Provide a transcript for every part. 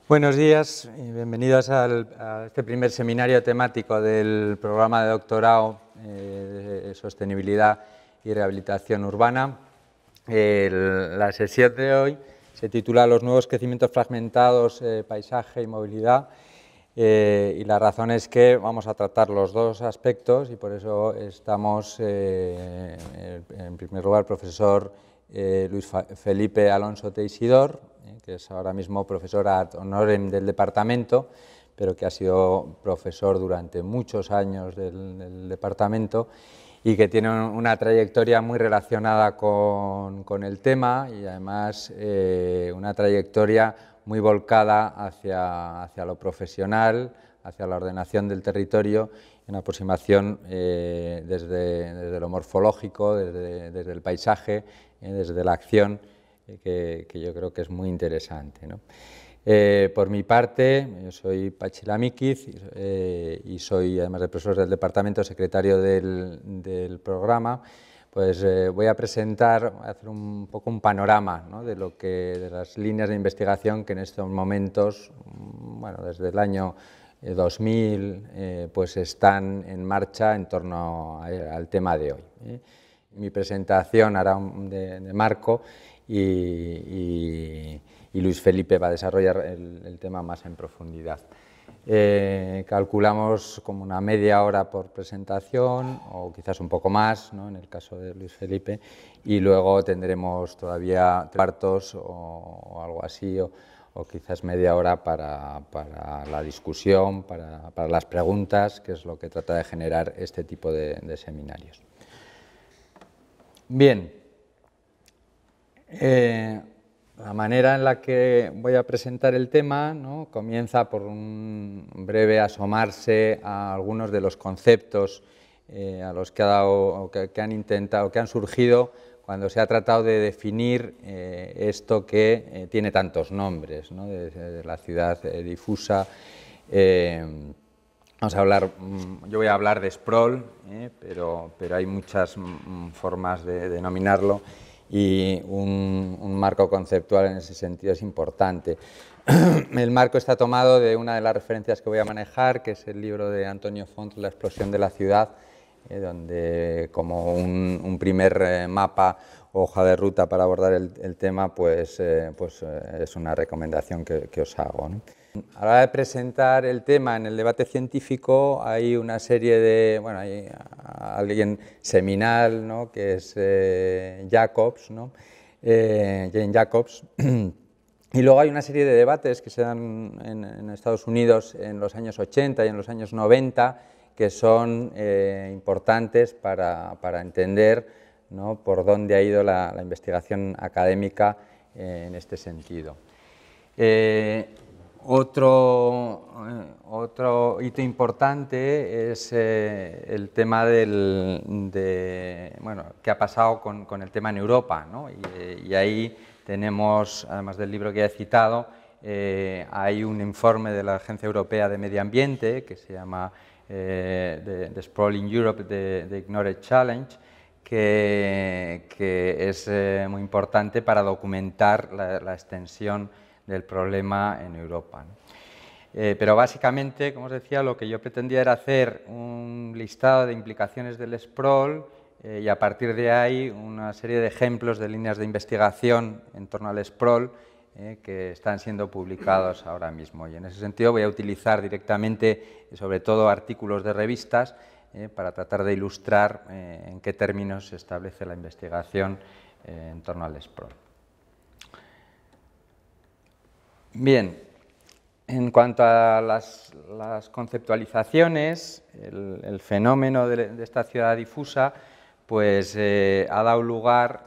Buenos días y bienvenidos a este primer seminario temático del programa de doctorado de Sostenibilidad y Rehabilitación Urbana. La sesión de hoy se titula Los nuevos crecimientos fragmentados, paisaje y movilidad. Y la razón es que vamos a tratar los dos aspectos y por eso estamos, en primer lugar, el profesor Luis Felipe Alonso Teixidor, que es ahora mismo profesor ad honorem del departamento, pero que ha sido profesor durante muchos años del departamento y que tiene una trayectoria muy relacionada con el tema y además una trayectoria muy volcada hacia lo profesional, hacia la ordenación del territorio, una aproximación desde lo morfológico, desde el paisaje, desde la acción, que yo creo que es muy interesante, ¿no? Por mi parte, yo soy Patxi Lamíquiz y soy, además de profesor del departamento, secretario del programa. Pues voy a presentar, voy a hacer un poco un panorama, ¿no?, de las líneas de investigación que en estos momentos, bueno, desde el año 2000, pues están en marcha en torno al tema de hoy. Mi presentación hará de marco y Luis Felipe va a desarrollar el tema más en profundidad. Calculamos como una media hora por presentación o quizás un poco más, ¿no?, en el caso de Luis Felipe, y luego tendremos todavía cuartos o algo así, o quizás media hora para la discusión, para las preguntas, que es lo que trata de generar este tipo de seminarios. Bien, la manera en la que voy a presentar el tema, ¿no?, comienza por un breve asomarse a algunos de los conceptos a los que han intentado, que han surgido cuando se ha tratado de definir esto que tiene tantos nombres, ¿no?, de la ciudad difusa. Vamos a hablar, yo voy a hablar de sprawl, pero hay muchas formas de denominarlo y un marco conceptual en ese sentido es importante. El marco está tomado de una de las referencias que voy a manejar, que es el libro de Antonio Font, La explosión de la ciudad, donde como un primer mapa o hoja de ruta para abordar el tema, pues es una recomendación que os hago, ¿no? A la hora de presentar el tema en el debate científico hay una serie de, bueno, hay alguien seminal, ¿no?, que es Jacobs, ¿no?, Jane Jacobs, y luego hay una serie de debates que se dan en Estados Unidos en los años 80 y en los años 90 que son importantes para entender, ¿no?, por dónde ha ido la investigación académica en este sentido. Otro hito importante es el tema qué ha pasado con el tema en Europa, ¿no? Y ahí tenemos, además del libro que he citado, hay un informe de la Agencia Europea de Medio Ambiente que se llama The Sprawl in Europe, the Ignored Challenge, que es muy importante para documentar la extensión del problema en Europa, ¿no? Pero básicamente, como os decía, lo que yo pretendía era hacer un listado de implicaciones del sprawl y a partir de ahí una serie de ejemplos de líneas de investigación en torno al sprawl que están siendo publicados ahora mismo. Y en ese sentido voy a utilizar directamente, sobre todo, artículos de revistas para tratar de ilustrar en qué términos se establece la investigación en torno al sprawl. Bien, en cuanto a las conceptualizaciones, el fenómeno de esta ciudad difusa pues ha dado lugar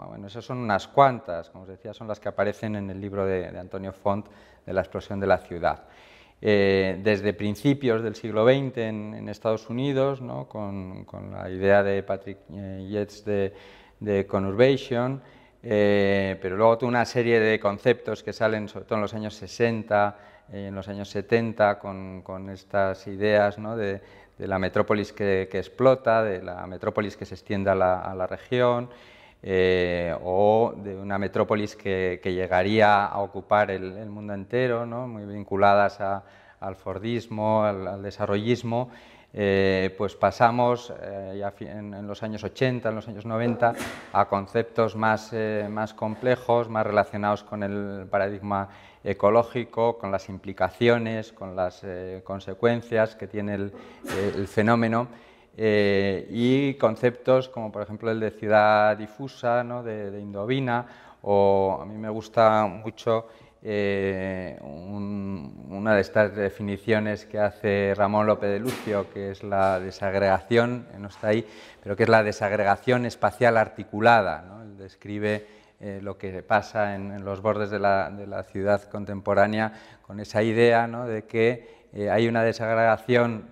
bueno, esas son unas cuantas, como os decía, son las que aparecen en el libro de Antonio Font, de la explosión de la ciudad. Desde principios del siglo XX en Estados Unidos, ¿no?, con la idea de Patrick Yates de conurbation, pero luego toda una serie de conceptos que salen sobre todo en los años 60 y en los años 70 con estas ideas, ¿no?, de la metrópolis que explota, de la metrópolis que se extiende a la región, o de una metrópolis que llegaría a ocupar el mundo entero, ¿no? Muy vinculadas al fordismo, al desarrollismo. Pues pasamos ya en los años 80, en los años 90, a conceptos más complejos, más relacionados con el paradigma ecológico, con las implicaciones, con las consecuencias que tiene el fenómeno, y conceptos como por ejemplo el de ciudad difusa, ¿no? de Indovina, o a mí me gusta mucho una de estas definiciones que hace Ramón López de Lucio, que es la desagregación, no está ahí, pero que es la desagregación espacial articulada, ¿no? Él describe lo que pasa en los bordes de la ciudad contemporánea con esa idea, ¿no? de que hay una desagregación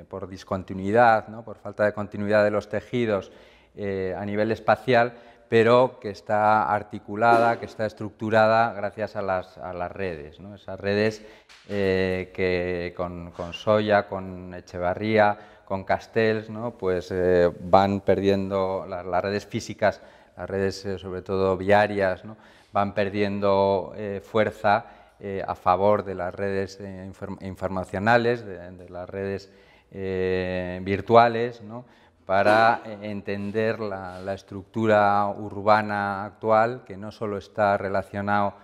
por discontinuidad, ¿no? por falta de continuidad de los tejidos a nivel espacial, pero que está articulada, que está estructurada gracias a las redes, ¿no? Esas redes que con Soya, con Echevarría, con Castells, ¿no? Pues van perdiendo las redes físicas, las redes sobre todo viarias, ¿no? Van perdiendo fuerza a favor de las redes informacionales, de las redes virtuales, ¿no? Para entender la estructura urbana actual, que no solo está relacionada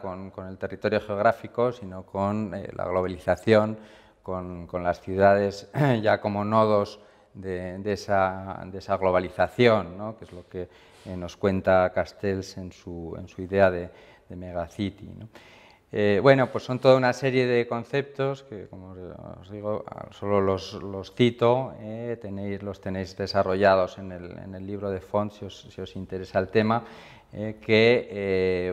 con el territorio geográfico, sino con la globalización, con las ciudades ya como nodos de esa globalización, ¿no? que es lo que nos cuenta Castells en su idea de megacity, ¿no? Bueno, pues son toda una serie de conceptos que, como os digo, solo los cito, los tenéis desarrollados en el libro de Font, si os interesa el tema, que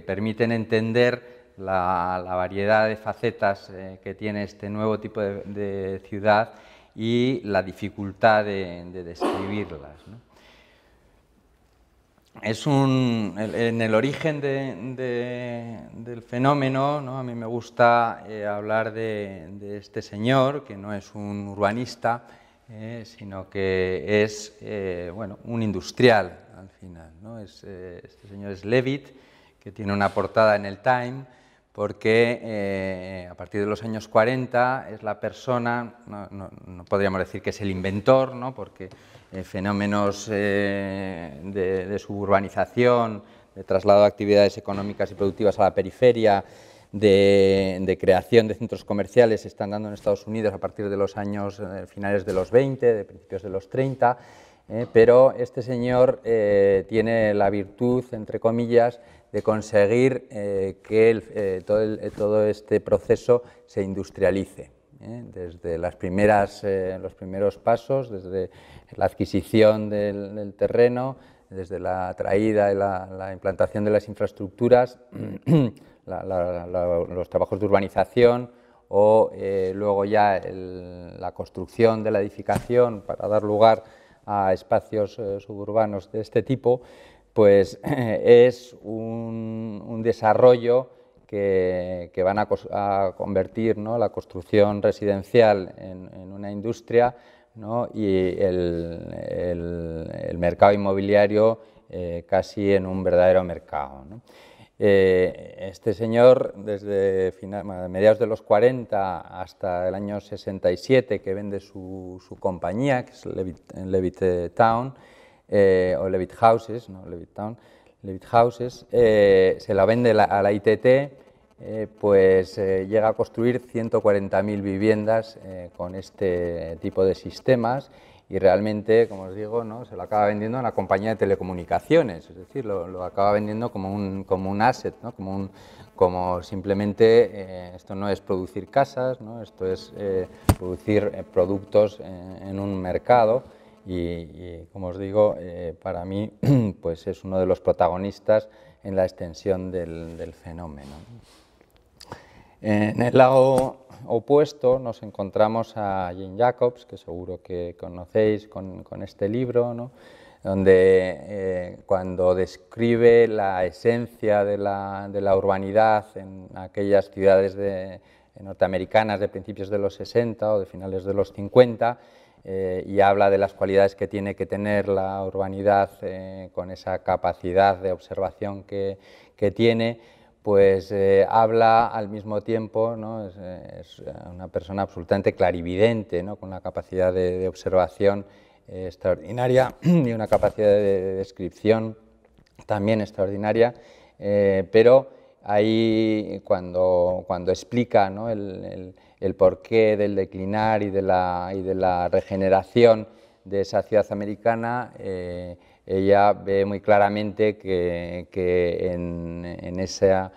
permiten entender la variedad de facetas que tiene este nuevo tipo de ciudad y la dificultad de describirlas, ¿no? En el origen del fenómeno, ¿no? A mí me gusta hablar de este señor, que no es un urbanista, sino que es un industrial al final, ¿no? Este señor es Levitt, que tiene una portada en el Time, porque a partir de los años 40 es la persona, no podríamos decir que es el inventor, ¿no? Porque fenómenos de suburbanización, de traslado de actividades económicas y productivas a la periferia, de creación de centros comerciales se están dando en Estados Unidos a partir de los años finales de los 20, de principios de los 30, pero este señor tiene la virtud, entre comillas, de conseguir que todo este proceso se industrialice, desde los primeros pasos, desde la adquisición del terreno, desde la traída y la implantación de las infraestructuras, los trabajos de urbanización o luego ya la construcción de la edificación para dar lugar a espacios suburbanos de este tipo, pues es un desarrollo que van a convertir, ¿no?, la construcción residencial en una industria, ¿no?, y el mercado inmobiliario casi en un verdadero mercado, ¿no? Este señor, desde mediados de los 40 hasta el año 67, que vende su compañía, que es Levitt Town, o Levitt Houses, no Levitt Town, Levitt Houses, se la vende a la ITT, pues llega a construir 140.000 viviendas con este tipo de sistemas, y realmente, como os digo, ¿no?, se lo acaba vendiendo a la compañía de telecomunicaciones, es decir, lo acaba vendiendo como un asset, ¿no?, como simplemente esto no es producir casas, ¿no?, esto es producir productos en un mercado, y como os digo, para mí pues es uno de los protagonistas en la extensión del fenómeno. En el lado opuesto nos encontramos a Jane Jacobs, que seguro que conocéis con este libro, ¿no?, donde cuando describe la esencia de la urbanidad en aquellas ciudades norteamericanas de principios de los 60 o de finales de los 50, y habla de las cualidades que tiene que tener la urbanidad con esa capacidad de observación que tiene, pues habla al mismo tiempo, ¿no? Es una persona absolutamente clarividente, ¿no? Con una capacidad de observación extraordinaria y una capacidad de descripción también extraordinaria, pero ahí cuando explica, ¿no? el porqué del declinar y de la regeneración de esa ciudad americana, ella ve muy claramente que en esa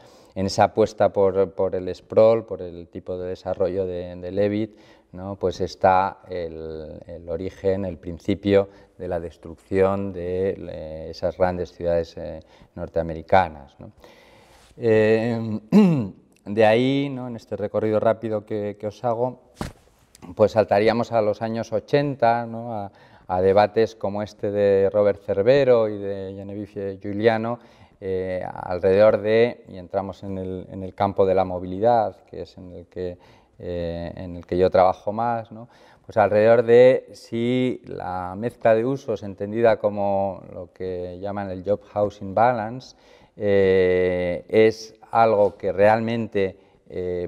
apuesta por el sprawl, por el tipo de desarrollo de Levitt, ¿no? Pues está el origen, el principio de la destrucción de esas grandes ciudades norteamericanas, ¿no? De ahí, ¿no? En este recorrido rápido que os hago, pues saltaríamos a los años 80, ¿no? a debates como este de Robert Cerbero y de Genevieve Giuliano, alrededor de, y entramos en el campo de la movilidad, que es en el que yo trabajo más, ¿no? Pues alrededor de si la mezcla de usos, entendida como lo que llaman el Job Housing Balance, es algo que realmente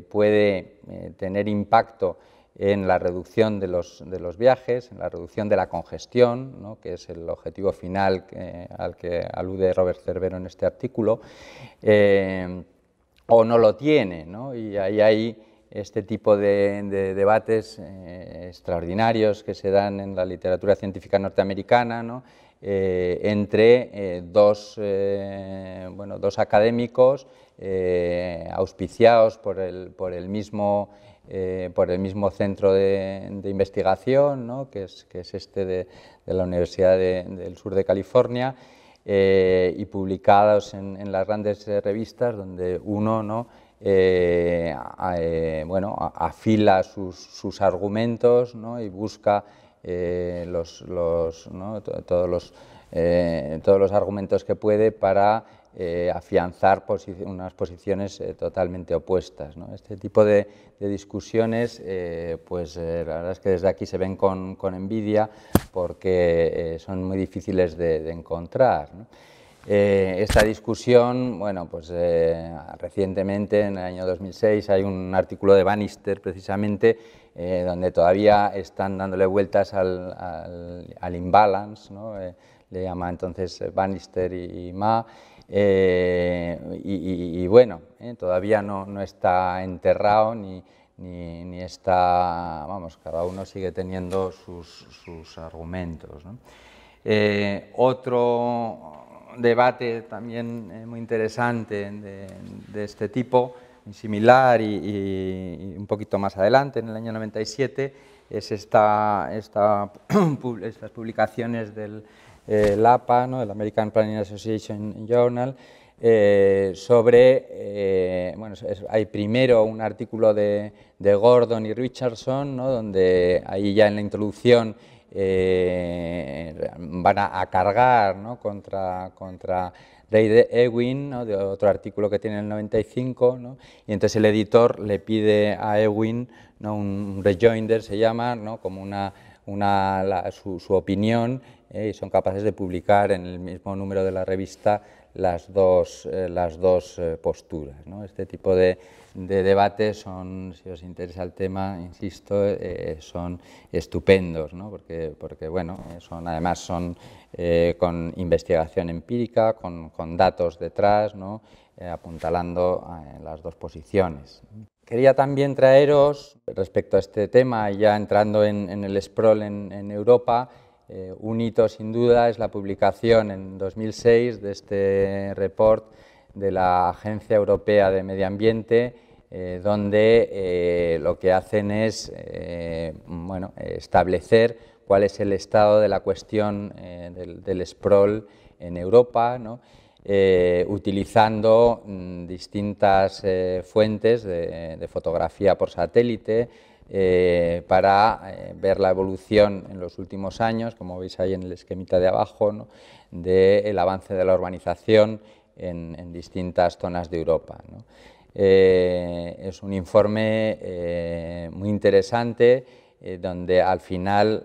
puede tener impacto en la reducción de los viajes, en la reducción de la congestión, ¿no? Que es el objetivo final al que alude Robert Cerbero en este artículo, o no lo tiene, ¿no? Y ahí hay este tipo de debates extraordinarios que se dan en la literatura científica norteamericana, ¿no? Entre dos académicos auspiciados por el mismo centro de investigación, ¿no? que es este de la Universidad del Sur de California, y publicados en las grandes revistas, donde uno, ¿no? Afila sus argumentos, ¿no? Y busca ¿no? todos los argumentos que puede para afianzar unas posiciones totalmente opuestas, ¿no? Este tipo de discusiones, la verdad es que desde aquí se ven con envidia, porque son muy difíciles de encontrar, ¿no? Esta discusión, bueno, pues recientemente, en el año 2006, hay un artículo de Bannister, precisamente, donde todavía están dándole vueltas al imbalance, ¿no? Le llama entonces Bannister y Ma, bueno, todavía no está enterrado ni está, vamos, cada uno sigue teniendo sus argumentos, ¿no? Otro debate también muy interesante de este tipo, similar y un poquito más adelante, en el año 97, es estas publicaciones del APA, ¿no? El American Planning Association Journal, sobre, hay primero un artículo de Gordon y Richardson, ¿no? Donde ahí ya en la introducción van a cargar, ¿no? contra Ray Ewing, ¿no? De otro artículo que tiene en el 95, ¿no? Y entonces el editor le pide a Ewing, ¿no? un rejoinder se llama, ¿no? Como su opinión, y son capaces de publicar en el mismo número de la revista las dos posturas, ¿no? Este tipo de debates son, si os interesa el tema, insisto, son estupendos, ¿no? porque bueno, además son con investigación empírica, con datos detrás, ¿no? Apuntalando las dos posiciones. Quería también traeros, respecto a este tema, ya entrando en el sprawl en Europa, un hito sin duda es la publicación en 2006 de este report de la Agencia Europea de Medio Ambiente, donde lo que hacen es establecer cuál es el estado de la cuestión del sprawl en Europa, ¿no? Utilizando distintas fuentes de fotografía por satélite, para ver la evolución en los últimos años, como veis ahí en el esquemita de abajo, ¿no? Del avance de la urbanización en distintas zonas de Europa, ¿no? Es un informe muy interesante, donde al final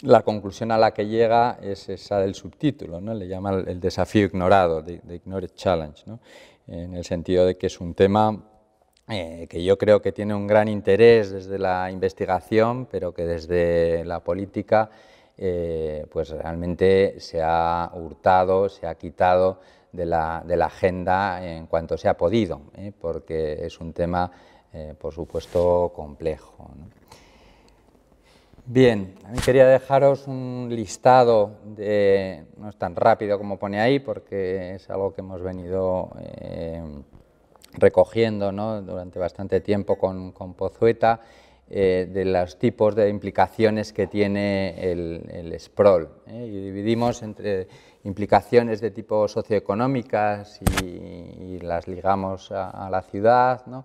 la conclusión a la que llega es esa del subtítulo, ¿no? Le llama el desafío ignorado, the Ignored Challenge, ¿no? En el sentido de que es un tema que yo creo que tiene un gran interés desde la investigación, pero que desde la política pues realmente se ha hurtado, se ha quitado de la agenda en cuanto se ha podido, porque es un tema, por supuesto, complejo, ¿no? Bien, a mí quería dejaros un listado, no es tan rápido como pone ahí, porque es algo que hemos venido recogiendo, ¿no?, durante bastante tiempo con Pozueta, de los tipos de implicaciones que tiene el sprawl, y dividimos entre implicaciones de tipo socioeconómicas y las ligamos a la ciudad, ¿no?,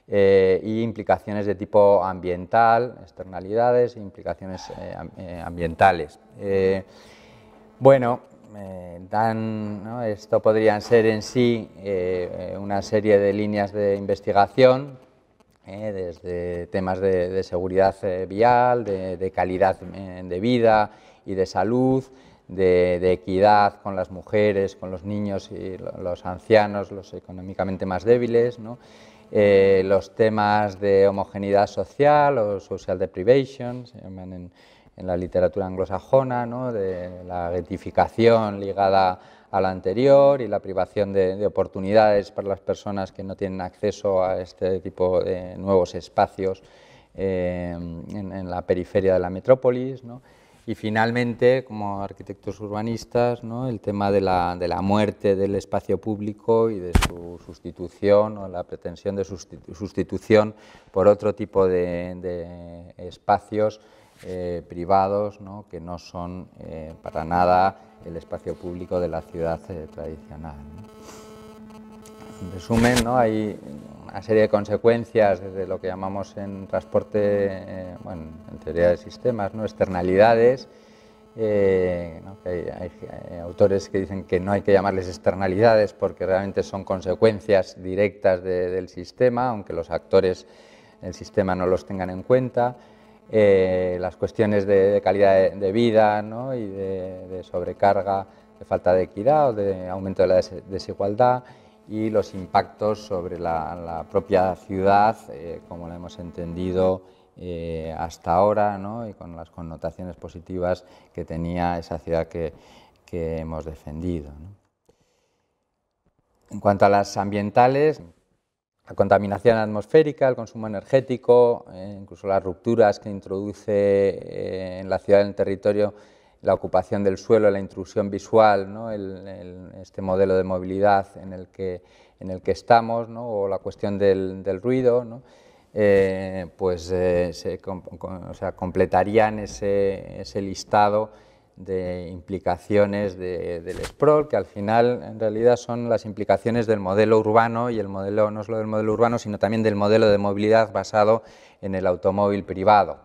y implicaciones de tipo ambiental, externalidades e implicaciones ambientales. Bueno, ¿no? Esto podrían ser en sí una serie de líneas de investigación, desde temas de seguridad vial, de calidad de vida y de salud, de equidad con las mujeres, con los niños y los ancianos, los económicamente más débiles, ¿no? Los temas de homogeneidad social o social deprivation, se llaman en la literatura anglosajona, ¿no?, de la getificación ligada a la anterior y la privación de oportunidades para las personas que no tienen acceso a este tipo de nuevos espacios en la periferia de la metrópolis, ¿no? Y finalmente, como arquitectos urbanistas, ¿no?, el tema de la muerte del espacio público y de su sustitución o la pretensión de sustitución por otro tipo de espacios privados, ¿no?, que no son para nada el espacio público de la ciudad tradicional, ¿no? En resumen, ¿no?, hay una serie de consecuencias desde lo que llamamos en transporte, bueno, en teoría de sistemas, ¿no?, externalidades, ¿no?, que hay autores que dicen que no hay que llamarles externalidades porque realmente son consecuencias directas del sistema, aunque los actores del sistema no los tengan en cuenta. Las cuestiones de calidad de vida, ¿no?, y de sobrecarga, de falta de equidad o de aumento de la desigualdad, y los impactos sobre la propia ciudad, como la hemos entendido hasta ahora, ¿no?, y con las connotaciones positivas que tenía esa ciudad que hemos defendido, ¿no? En cuanto a las ambientales, la contaminación atmosférica, el consumo energético, incluso las rupturas que introduce en la ciudad, en el territorio, la ocupación del suelo, la intrusión visual, ¿no?, este modelo de movilidad en el que estamos, ¿no?, o la cuestión del ruido, ¿no?, pues completarían ese listado de implicaciones del sprawl, que al final en realidad son las implicaciones del modelo urbano, y el modelo no solo del modelo urbano, sino también del modelo de movilidad basado en el automóvil privado.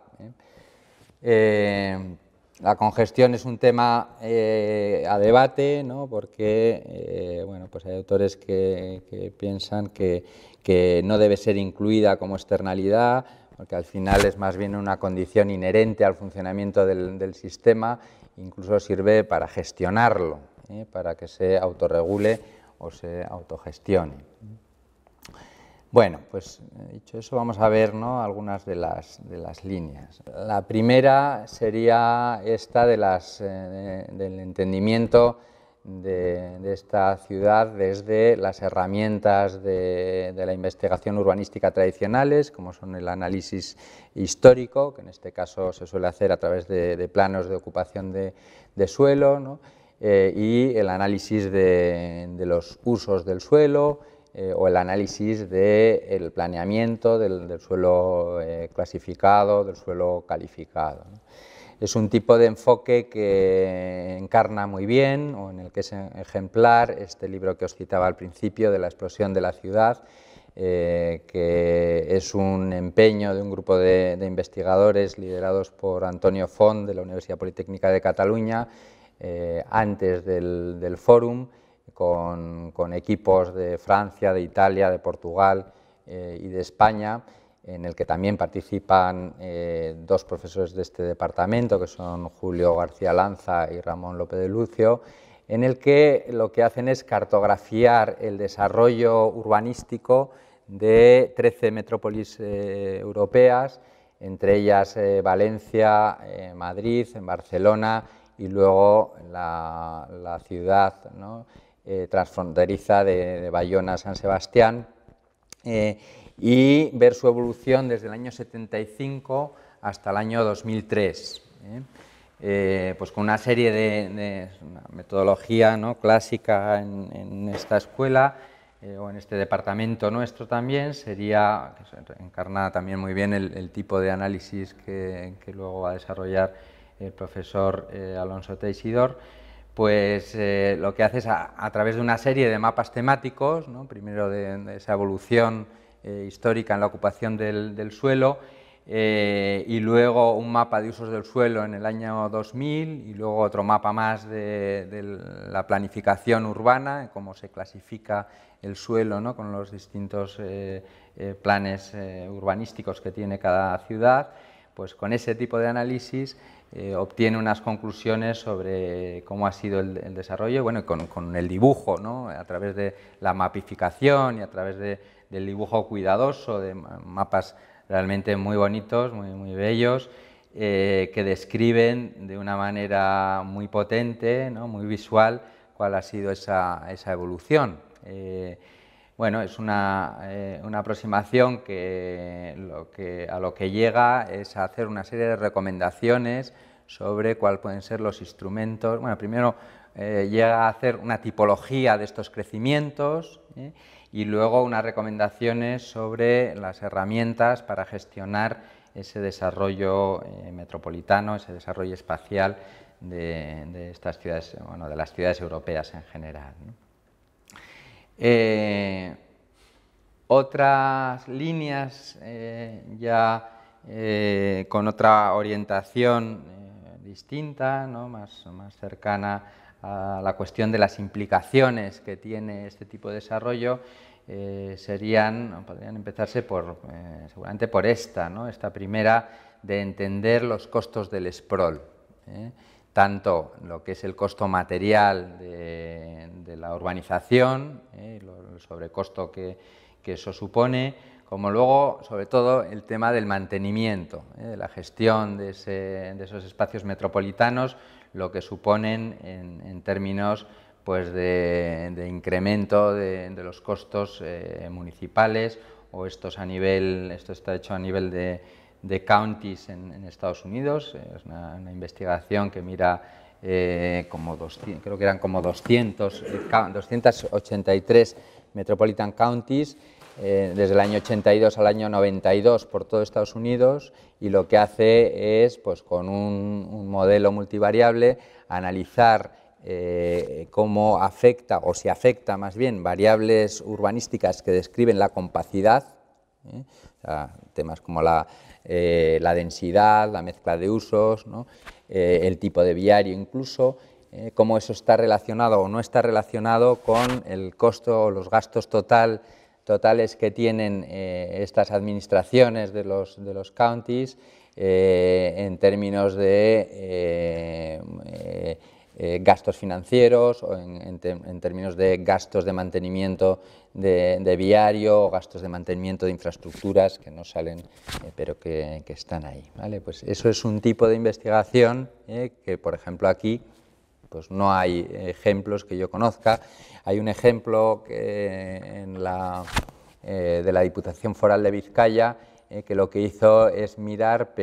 La congestión es un tema a debate, ¿no?, porque bueno, pues hay autores que piensan que no debe ser incluida como externalidad, porque al final es más bien una condición inherente al funcionamiento del sistema, incluso sirve para gestionarlo, para que se autorregule o se autogestione. Bueno, pues dicho eso, vamos a ver, ¿no?, algunas de las líneas. La primera sería esta del entendimiento de esta ciudad desde las herramientas de la investigación urbanística tradicionales, como son el análisis histórico, que en este caso se suele hacer a través de planos de ocupación de suelo, ¿no?, y el análisis de los usos del suelo, o el análisis del planeamiento del suelo clasificado, del suelo calificado, ¿no? Es un tipo de enfoque que encarna muy bien, o en el que es ejemplar, este libro que os citaba al principio, de la explosión de la ciudad, que es un empeño de un grupo de investigadores liderados por Antonio Font, de la Universidad Politécnica de Cataluña, antes del Fórum, con equipos de Francia, de Italia, de Portugal y de España, en el que también participan dos profesores de este departamento, que son Julio García Lanza y Ramón López de Lucio, en el que lo que hacen es cartografiar el desarrollo urbanístico de 13 metrópolis europeas, entre ellas Valencia, Madrid, Barcelona y luego la ciudad, ¿no?, transfronteriza de Bayona-San Sebastián, y ver su evolución desde el año 75 hasta el año 2003. Pues con una serie de una metodología, ¿no?, clásica en esta escuela, o en este departamento nuestro también, sería, que se encarna también muy bien el tipo de análisis que luego va a desarrollar el profesor Alonso Teixidor. Pues lo que hace es, a través de una serie de mapas temáticos, ¿no?, primero de esa evolución histórica en la ocupación del suelo, y luego un mapa de usos del suelo en el año 2000, y luego otro mapa más de la planificación urbana, cómo se clasifica el suelo, ¿no?, con los distintos planes urbanísticos que tiene cada ciudad. Pues con ese tipo de análisis obtiene unas conclusiones sobre cómo ha sido el desarrollo, bueno, con el dibujo, ¿no?, a través de la mapificación y a través del dibujo cuidadoso, de mapas realmente muy bonitos, muy bellos, que describen de una manera muy potente, ¿no?, muy visual, cuál ha sido esa evolución. Bueno, es una aproximación que a lo que llega es a hacer una serie de recomendaciones sobre cuáles pueden ser los instrumentos. Bueno, primero llega a hacer una tipología de estos crecimientos, y luego unas recomendaciones sobre las herramientas para gestionar ese desarrollo metropolitano, ese desarrollo espacial de estas ciudades, bueno, de las ciudades europeas en general, ¿no? Otras líneas ya con otra orientación distinta, ¿no?, más cercana a la cuestión de las implicaciones que tiene este tipo de desarrollo, podrían empezarse seguramente por esta, ¿no?, esta primera, de entender los costos del sprawl, tanto lo que es el costo material de la urbanización, el sobrecosto que eso supone, como luego, sobre todo, el tema del mantenimiento, de la gestión de esos espacios metropolitanos, lo que suponen en términos, pues, de incremento de los costos municipales, o esto está hecho a nivel de counties en Estados Unidos. Es una investigación que mira creo que eran como 283 metropolitan counties desde el año 82 al año 92 por todo Estados Unidos, y lo que hace es, pues, con un modelo multivariable, analizar cómo afecta, o si afecta más bien, variables urbanísticas que describen la compacidad, o sea, temas como la densidad, la mezcla de usos, ¿no?, el tipo de viario incluso, cómo eso está relacionado o no está relacionado con el costo o los gastos totales que tienen estas administraciones de los counties en términos de gastos financieros, o en términos de gastos de mantenimiento de viario, o gastos de mantenimiento de infraestructuras que no salen, pero que están ahí, ¿vale? Pues eso es un tipo de investigación que, por ejemplo, aquí pues no hay ejemplos que yo conozca. Hay un ejemplo de la Diputación Foral de Vizcaya, que lo que hizo es mirar,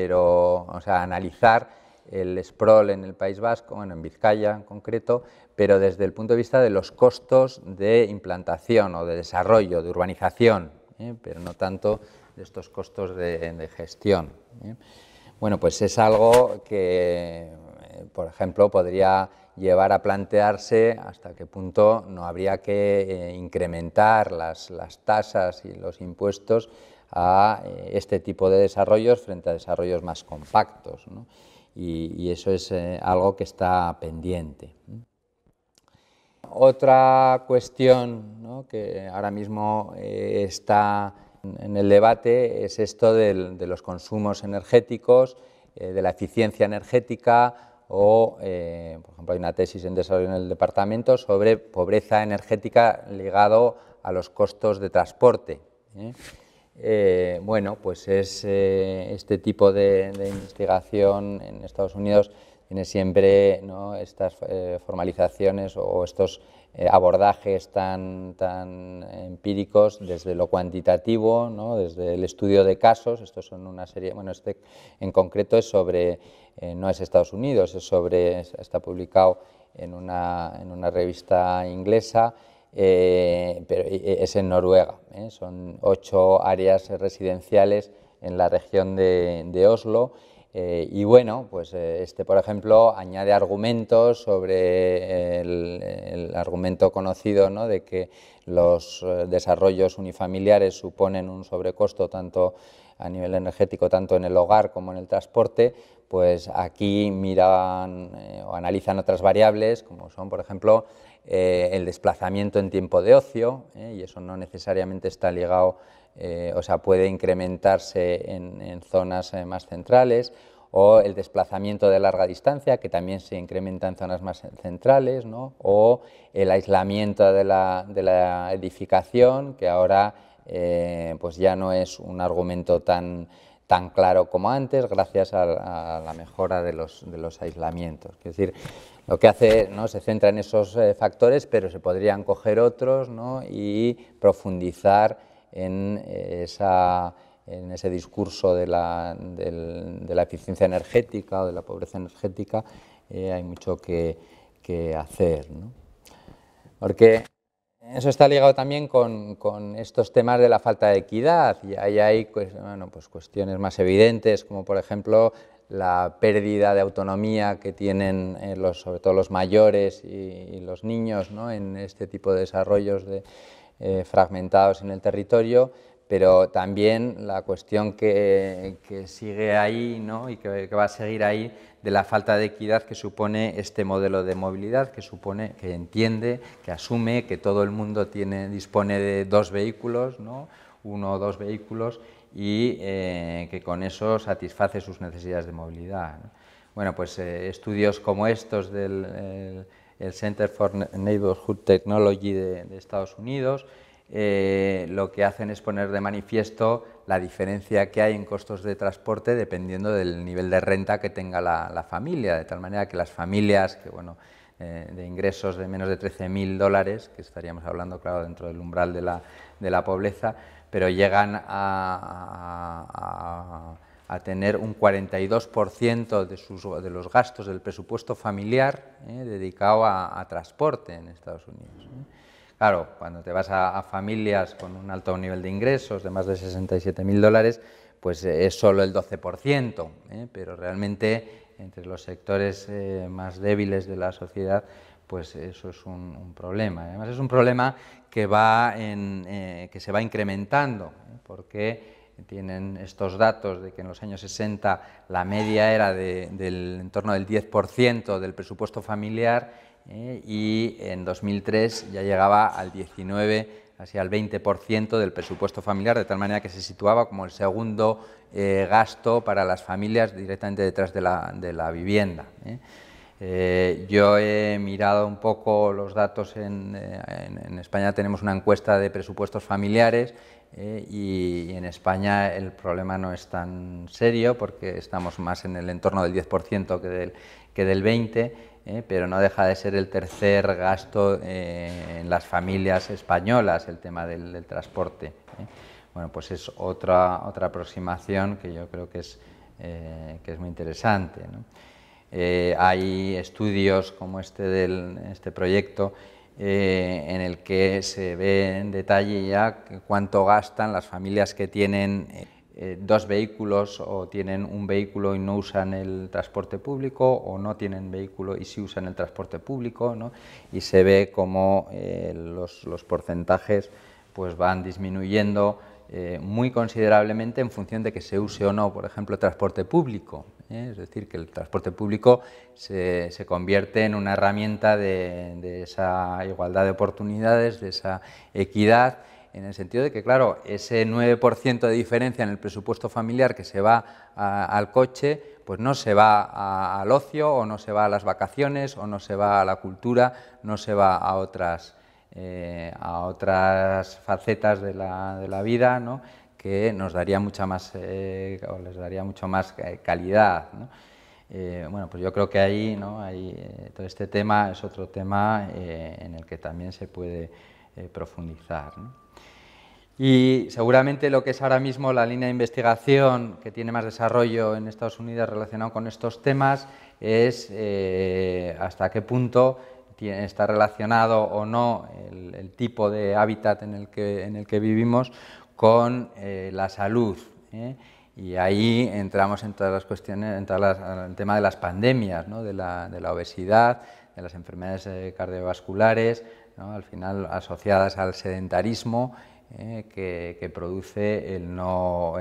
analizar el sprawl en el País Vasco, bueno, en Vizcaya en concreto, pero desde el punto de vista de los costos de implantación o de desarrollo, de urbanización, pero no tanto de estos costos de gestión. Bueno, pues es algo que, por ejemplo, podría llevar a plantearse hasta qué punto no habría que incrementar las tasas y los impuestos a este tipo de desarrollos frente a desarrollos más compactos, ¿no? Y eso es algo que está pendiente. Otra cuestión, ¿no?, que ahora mismo está en el debate es esto de los consumos energéticos, de la eficiencia energética o, por ejemplo, hay una tesis en desarrollo en el departamento sobre pobreza energética ligado a los costos de transporte. Bueno, pues es este tipo de investigación en Estados Unidos tiene siempre, ¿no?, estas formalizaciones o estos abordajes tan empíricos desde lo cuantitativo, ¿no?, desde el estudio de casos. Estos son una serie, bueno, este en concreto es sobre, no es Estados Unidos, es sobre, está publicado en una revista inglesa, pero es en Noruega. Son 8 áreas residenciales en la región de Oslo. Y bueno, pues por ejemplo, añade argumentos sobre el argumento conocido, ¿no?, de que los desarrollos unifamiliares suponen un sobrecosto tanto a nivel energético, tanto en el hogar como en el transporte. Pues aquí miran o analizan otras variables, como son, por ejemplo, el desplazamiento en tiempo de ocio, y eso no necesariamente está ligado, o sea, puede incrementarse en zonas más centrales, o el desplazamiento de larga distancia, que también se incrementa en zonas más centrales, ¿no?, o el aislamiento de la edificación, que ahora pues ya no es un argumento tan claro como antes, gracias a la mejora de los aislamientos. Es decir, lo que hace, ¿no?, se centra en esos factores, pero se podrían coger otros, ¿no?, y profundizar en ese discurso de la eficiencia energética o de la pobreza energética. Hay mucho que hacer, ¿no? Porque eso está ligado también con estos temas de la falta de equidad, y ahí hay, pues, bueno, pues cuestiones más evidentes, como por ejemplo la pérdida de autonomía que tienen sobre todo los mayores y los niños, ¿no?, en este tipo de desarrollos fragmentados en el territorio, pero también la cuestión que sigue ahí, ¿no?, y que va a seguir ahí, de la falta de equidad que supone este modelo de movilidad, que entiende, que asume que todo el mundo dispone de 2 vehículos, ¿no?, 1 o 2 vehículos, y que con eso satisface sus necesidades de movilidad, ¿no? Bueno, pues estudios como estos del el Center for Neighborhood Technology de Estados Unidos, lo que hacen es poner de manifiesto la diferencia que hay en costos de transporte dependiendo del nivel de renta que tenga la familia, de tal manera que las familias que, bueno, de ingresos de menos de $13.000, que estaríamos hablando, claro, dentro del umbral de la pobreza, pero llegan a tener un 42% de los gastos del presupuesto familiar dedicado a transporte en Estados Unidos. Claro, cuando te vas a familias con un alto nivel de ingresos, de más de $67.000, pues es solo el 12%, pero realmente entre los sectores más débiles de la sociedad, pues eso es un problema. Además es un problema que se va incrementando, porque tienen estos datos de que en los años 60 la media era en torno del 10% del presupuesto familiar, y en 2003 ya llegaba al 19%, casi al 20% del presupuesto familiar, de tal manera que se situaba como el segundo gasto para las familias directamente detrás de la vivienda. Yo he mirado un poco los datos, en España tenemos una encuesta de presupuestos familiares, y en España el problema no es tan serio porque estamos más en el entorno del 10% que del 20%, pero no deja de ser el tercer gasto en las familias españolas, el tema del transporte. Bueno, pues es otra aproximación que yo creo que es muy interesante, ¿no? Hay estudios como este proyecto en el que se ve en detalle ya cuánto gastan las familias que tienen 2 vehículos o tienen un vehículo y no usan el transporte público, o no tienen vehículo y sí usan el transporte público, ¿no? Y se ve cómo los porcentajes pues van disminuyendo muy considerablemente en función de que se use o no, por ejemplo, transporte público. Es decir, que el transporte público se convierte en una herramienta de esa igualdad de oportunidades, de esa equidad, en el sentido de que, claro, ese 9% de diferencia en el presupuesto familiar que se va al coche, pues no se va al ocio, o no se va a las vacaciones, o no se va a la cultura, no se va a otras facetas de la vida, ¿no?, que nos daría mucha más, o les daría mucho más calidad, ¿no? Bueno, pues yo creo que ahí, ¿no?, todo este tema es otro tema en el que también se puede profundizar, ¿no? Y seguramente lo que es ahora mismo la línea de investigación que tiene más desarrollo en Estados Unidos relacionado con estos temas es hasta qué punto está relacionado o no el tipo de hábitat en el que vivimos con la salud, ¿eh? Y ahí entramos en todas las cuestiones, en el tema de las pandemias, ¿no?, de la obesidad, de las enfermedades cardiovasculares, ¿no?, al final asociadas al sedentarismo, que produce el no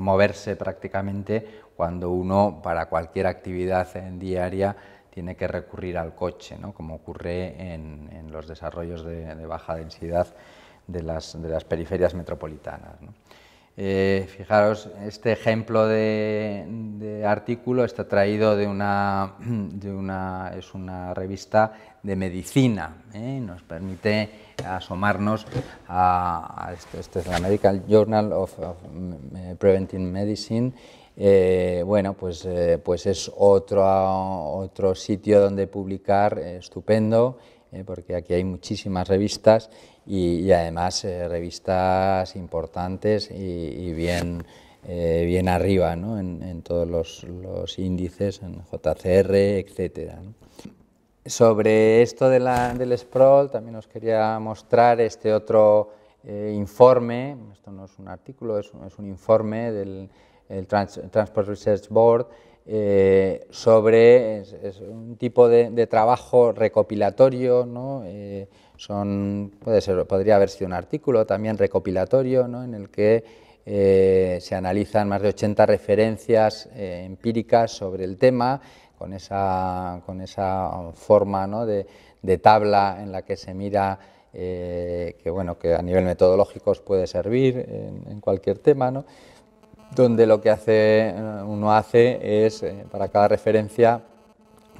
moverse prácticamente cuando uno, para cualquier actividad diaria, tiene que recurrir al coche, ¿no?, como ocurre en los desarrollos de baja densidad de las periferias metropolitanas, ¿no? Fijaros, este ejemplo de artículo está traído es una revista de medicina, nos permite asomarnos a este es la American Journal of Preventive Medicine. Bueno, pues es otro sitio donde publicar estupendo, porque aquí hay muchísimas revistas y además revistas importantes y bien arriba, ¿no?, en todos los índices, en JCR, etcétera, ¿no? Sobre esto del sprawl también os quería mostrar este otro informe. Esto no es un artículo, es un informe del Transport Research Board sobre un tipo de trabajo recopilatorio, ¿no? Podría haber sido un artículo también recopilatorio, ¿no?, en el que se analizan más de 80 referencias empíricas sobre el tema, con esa forma, ¿no?, de tabla en la que se mira, que a nivel metodológico os puede servir en cualquier tema, ¿no?, donde lo que uno hace es, para cada referencia,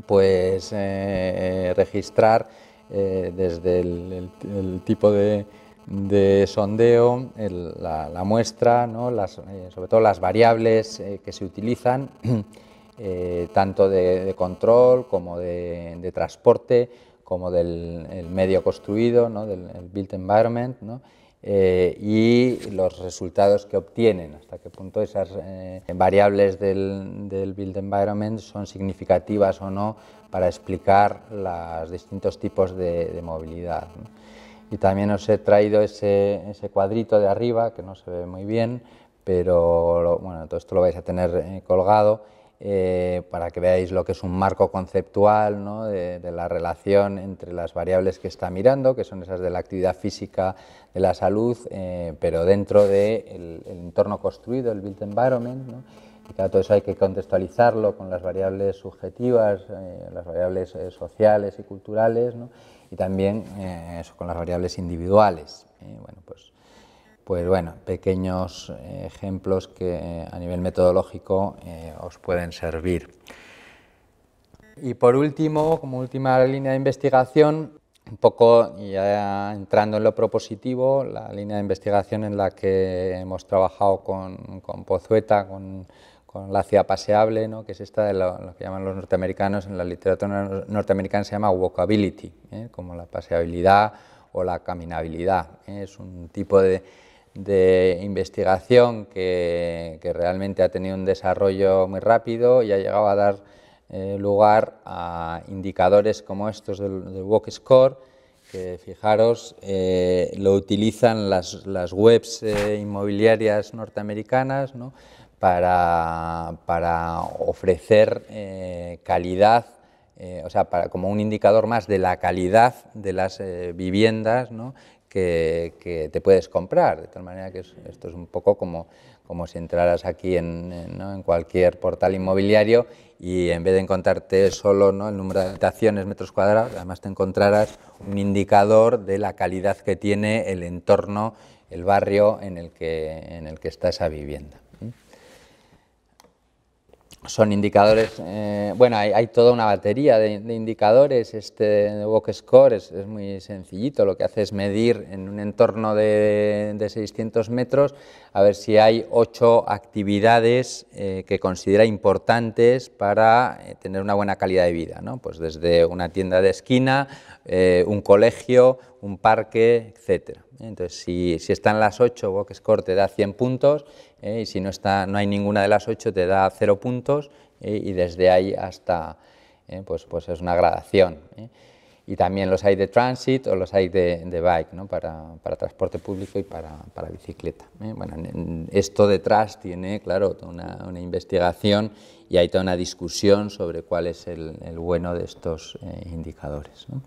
pues registrar desde el tipo de sondeo, la muestra, ¿no?, sobre todo las variables que se utilizan, tanto de control como de transporte, como del medio construido, ¿no?, del built environment, ¿no?, y los resultados que obtienen, hasta qué punto esas variables del built environment son significativas o no para explicar los distintos tipos de movilidad, ¿no? Y también os he traído ese cuadrito de arriba, que no se ve muy bien, pero bueno, todo esto lo vais a tener colgado, para que veáis lo que es un marco conceptual, ¿no?, de la relación entre las variables que está mirando, que son esas de la actividad física, de la salud, pero dentro del entorno construido, el built environment, ¿no? Y claro, todo eso hay que contextualizarlo con las variables subjetivas, las variables sociales y culturales, ¿no?, y también eso, con las variables individuales. Pues bueno, pequeños ejemplos que a nivel metodológico os pueden servir. Y por último, como última línea de investigación, un poco ya entrando en lo propositivo, la línea de investigación en la que hemos trabajado con Pozueta, con la ciudad paseable, ¿no?, que es esta de lo que llaman los norteamericanos, en la literatura norteamericana se llama walkability, como la paseabilidad o la caminabilidad. Es un tipo de investigación que realmente ha tenido un desarrollo muy rápido y ha llegado a dar lugar a indicadores como estos del Walk Score, que fijaros, lo utilizan las webs inmobiliarias norteamericanas, ¿no?, para ofrecer calidad, como un indicador más de la calidad de las viviendas, ¿no?, que te puedes comprar, de tal manera que esto es un poco como como si entraras aquí en cualquier portal inmobiliario y en vez de encontrarte solo, ¿no?, el número de habitaciones, metros cuadrados, además te encontrarás un indicador de la calidad que tiene el entorno, el barrio en el que está esa vivienda. Son indicadores, bueno, hay toda una batería de indicadores. Este Walk Score es muy sencillito, lo que hace es medir en un entorno de 600 metros a ver si hay 8 actividades que considera importantes para tener una buena calidad de vida, ¿no? Pues desde una tienda de esquina, un colegio, un parque, etcétera. Entonces, si están las 8, Walk Score te da 100 puntos, y si no hay ninguna de las 8 te da 0 puntos, y desde ahí hasta, pues es una gradación. Y también los hay de transit o los hay de bike, ¿no?, para transporte público y para bicicleta. Bueno, esto detrás tiene, claro, una investigación y hay toda una discusión sobre cuál es el bueno de estos indicadores, ¿no?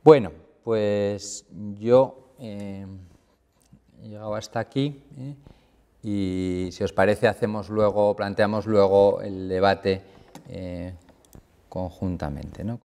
Bueno, pues yo he llegado hasta aquí, y si os parece planteamos luego el debate conjuntamente, ¿no?